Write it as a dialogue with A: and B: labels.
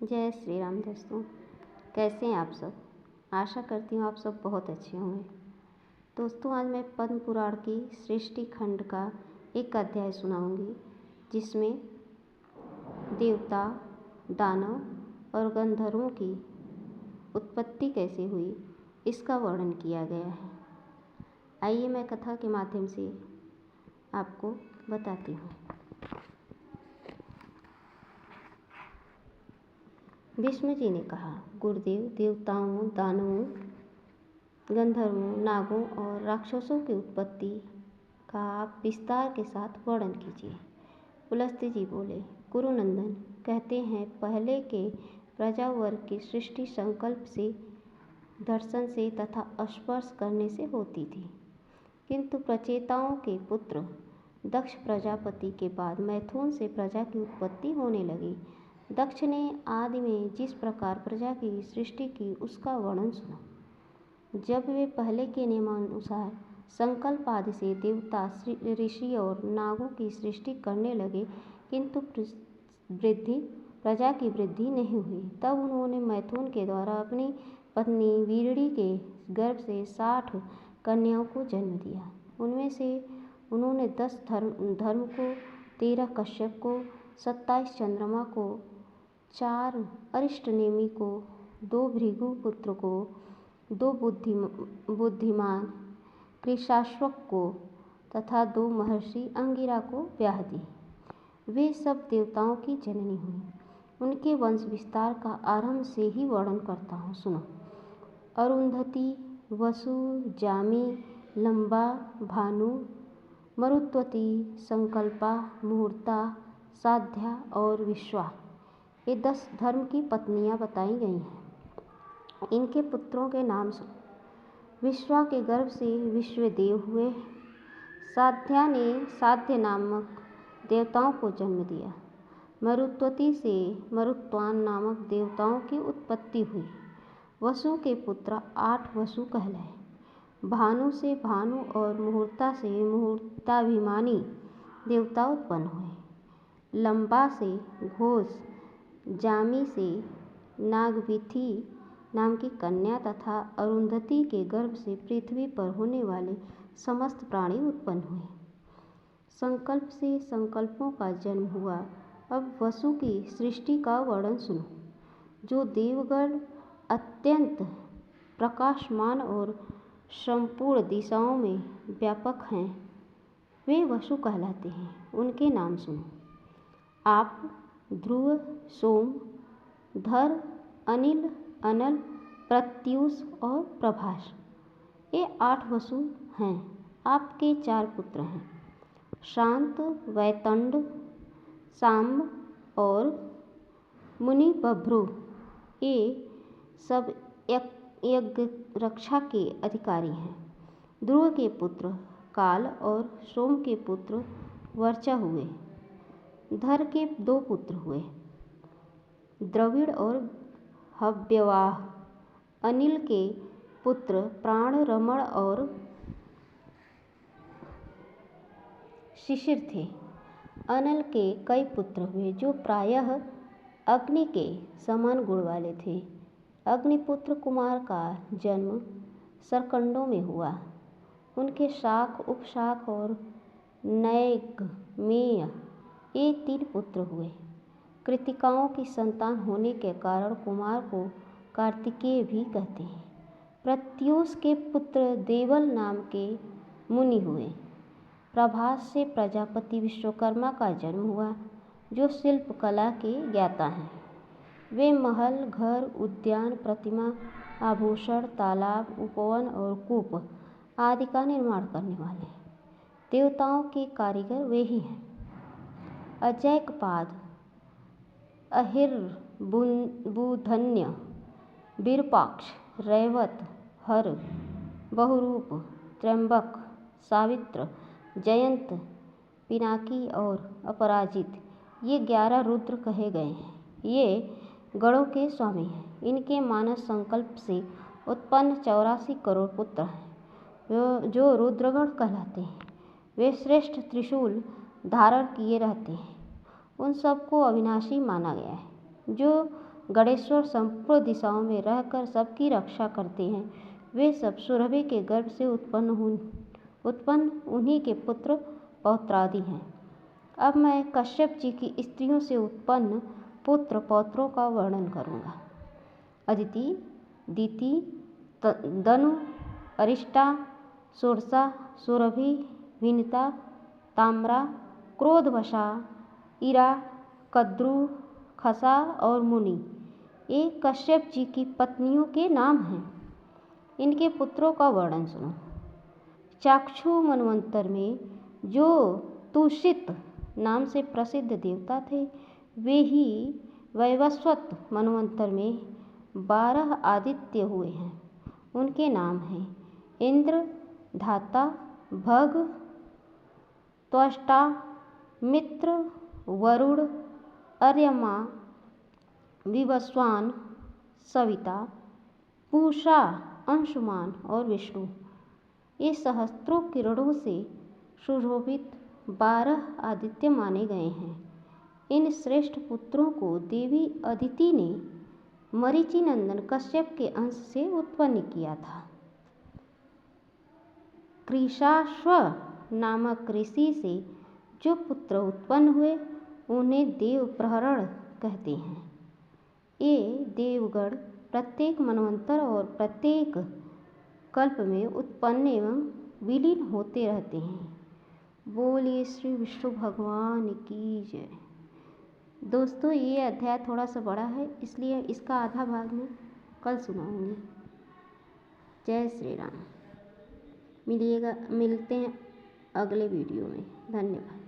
A: जय श्री राम दोस्तों, कैसे हैं आप सब। आशा करती हूँ आप सब बहुत अच्छे होंगे। दोस्तों, आज मैं पद्म पुराण की सृष्टि खंड का एक अध्याय सुनाऊंगी, जिसमें देवता, दानव और गंधर्वों की उत्पत्ति कैसे हुई इसका वर्णन किया गया है। आइए मैं कथा के माध्यम से आपको बताती हूँ। भीष्म जी ने कहा, गुरुदेव, देवताओं, दानवों, गंधर्वों, नागों और राक्षसों की उत्पत्ति का आप विस्तार के साथ वर्णन कीजिए। पुलस्त्य जी बोले, गुरुनंदन, कहते हैं पहले के प्रजा वर्ग की सृष्टि संकल्प से, दर्शन से तथा स्पर्श करने से होती थी, किंतु प्रचेताओं के पुत्र दक्ष प्रजापति के बाद मैथुन से प्रजा की उत्पत्ति होने लगी। दक्ष ने आदि में जिस प्रकार प्रजा की सृष्टि की उसका वर्णन सुना। जब वे पहले के नियमानुसार संकल्प आदि से देवता, ऋषि और नागों की सृष्टि करने लगे, किंतु प्रजा की वृद्धि नहीं हुई, तब उन्होंने मैथुन के द्वारा अपनी पत्नी वीरड़ी के गर्भ से 60 कन्याओं को जन्म दिया। उनमें से उन्होंने 10 धर्म को, 13 कश्यप को, 27 चंद्रमा को, 4 अरिष्टनेमि को, 2 भृगु पुत्र को, 2 बुद्धिमान कृशाश्वक को तथा 2 महर्षि अंगिरा को ब्याह दी। वे सब देवताओं की जननी हुई। उनके वंश विस्तार का आरंभ से ही वर्णन करता हूँ, सुनो। अरुंधति, वसु, जामी, लंबा, भानु, मरुत्वती, संकल्पा, मुहूर्ता, साध्या और विश्वा, ये 10 धर्म की पत्नियां बताई गई हैं। इनके पुत्रों के नाम सुनो। विश्वा के गर्भ से विश्वदेव हुए। साध्या ने साध्य नामक देवताओं को जन्म दिया। मरुत्वती से मरुत्वान नामक देवताओं की उत्पत्ति हुई। वसु के पुत्र 8 वसु कहलाए। भानु से भानु और मुहूर्ता से मुहूर्ताभिमानी देवता उत्पन्न हुए। लंबा से घोष, जामी से नागविथि नाम की कन्या तथा अरुंधति के गर्भ से पृथ्वी पर होने वाले समस्त प्राणी उत्पन्न हुए। संकल्प से संकल्पों का जन्म हुआ। अब वसु की सृष्टि का वर्णन सुनो। जो देवगण अत्यंत प्रकाशमान और संपूर्ण दिशाओं में व्यापक हैं, वे वसु कहलाते हैं। उनके नाम सुनो। आप, ध्रुव, सोम, धर, अनिल, अनल, प्रत्यूष और प्रभास, ये 8 वसु हैं। आपके 4 पुत्र हैं, शांत, वैतंड, सांब और मुनि बभ्रु। ये सब यज्ञ रक्षा के अधिकारी हैं। ध्रुव के पुत्र काल और सोम के पुत्र वर्चा हुए। धर के 2 पुत्र हुए, द्रविड़ और हव्यवाह। अनिल के पुत्र प्राण, रमण और शिशिर थे। अनल के कई पुत्र हुए, जो प्रायः अग्नि के समान गुण वाले थे। अग्निपुत्र कुमार का जन्म सरकंडों में हुआ। उनके शाख, उपशाख और नैगमेय, ये 3 पुत्र हुए। कृतिकाओं की संतान होने के कारण कुमार को कार्तिकेय भी कहते हैं। प्रत्यूष के पुत्र देवल नाम के मुनि हुए। प्रभास से प्रजापति विश्वकर्मा का जन्म हुआ, जो शिल्प कला के ज्ञाता हैं। वे महल, घर, उद्यान, प्रतिमा, आभूषण, तालाब, उपवन और कूप आदि का निर्माण करने वाले देवताओं के कारीगर वे ही हैं। अजैकपाद, अहिर्बुधन्य, विरूपाक्ष, रैवत, हर, बहुरूप, त्र्यंबक, सावित्र, जयंत, पिनाकी और अपराजित, ये 11 रुद्र कहे गए हैं। ये गणों के स्वामी हैं। इनके मानस संकल्प से उत्पन्न 84 करोड़ पुत्र हैं, जो रुद्रगण कहलाते हैं। वे श्रेष्ठ त्रिशूल धारण किए रहते हैं। उन सबको अविनाशी माना गया है। जो गणेश्वर संपूर्ण दिशाओं में रहकर सबकी रक्षा करते हैं। वे सब सुरभि के गर्भ से उत्पन्न उन्हीं के पुत्र पौत्रादि हैं। अब मैं कश्यप जी की स्त्रियों से उत्पन्न पुत्र पौत्रों का वर्णन करूँगा। अदिति, दीति, दनु, अरिष्टा, षोडशा, सुरभि, विनिता, ताम्रा, क्रोधवशा, इरा, कद्रु, खसा और मुनि ये कश्यप जी की पत्नियों के नाम हैं। इनके पुत्रों का वर्णन सुनो। चाक्षु मनवंतर में जो तुषित नाम से प्रसिद्ध देवता थे, वे ही वैवस्वत मनवंतर में 12 आदित्य हुए हैं। उनके नाम हैं इंद्र, धाता, भग, त्वष्टा, मित्र, वरुण, अर्यमा, विवस्वान, सविता, पूषा, अंशुमान और विष्णु। ये सहस्त्रों किरणों से सुशोभित 12 आदित्य माने गए हैं। इन श्रेष्ठ पुत्रों को देवी अदिति ने मरीचि नंदन कश्यप के अंश से उत्पन्न किया था। कृशाश्व नामक ऋषि से जो पुत्र उत्पन्न हुए उन्हें देव प्रहरण कहते हैं। ये देवगण प्रत्येक मनवंतर और प्रत्येक कल्प में उत्पन्न एवं विलीन होते रहते हैं। बोलिए श्री विष्णु भगवान की जय। दोस्तों, ये अध्याय थोड़ा सा बड़ा है, इसलिए इसका आधा भाग मैं कल सुनाऊंगी। जय श्री राम। मिलते हैं अगले वीडियो में। धन्यवाद।